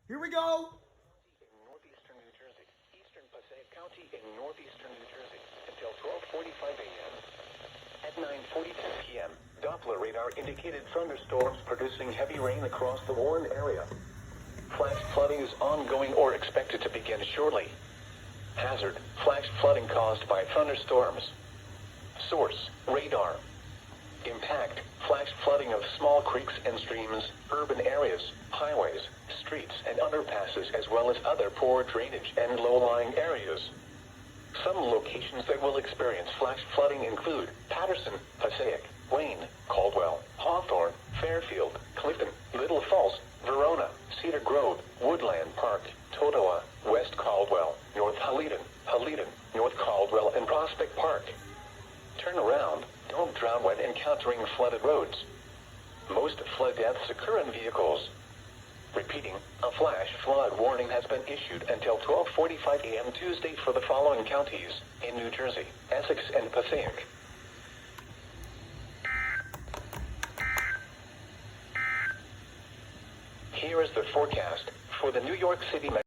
Here we go. In northeastern New Jersey, eastern Passaic County in northeastern New Jersey until 12:45 a.m. At 9:42 p.m., Doppler radar indicated thunderstorms producing heavy rain across the Warren area. Flash flooding is ongoing or expected to begin shortly. Hazard: flash flooding caused by thunderstorms. Source: radar. Impact: flash flooding of small creeks and streams, urban areas, highways, streets and underpasses, as well as other poor drainage and low-lying areas. Some locations that will experience flash flooding include Patterson, Passaic, Wayne, Caldwell, Hawthorne, Fairfield, Clifton, Little Falls, Verona, Cedar Grove, Woodland Park, Totowa, West Caldwell, North Helidon, North Caldwell, and Prospect Park. Turn around. Don't drown when encountering flooded roads. Most flood deaths occur in vehicles. Repeating, a flash flood warning has been issued until 12:45 a.m. Tuesday for the following counties in New Jersey: Essex and Passaic. Here is the forecast for the New York City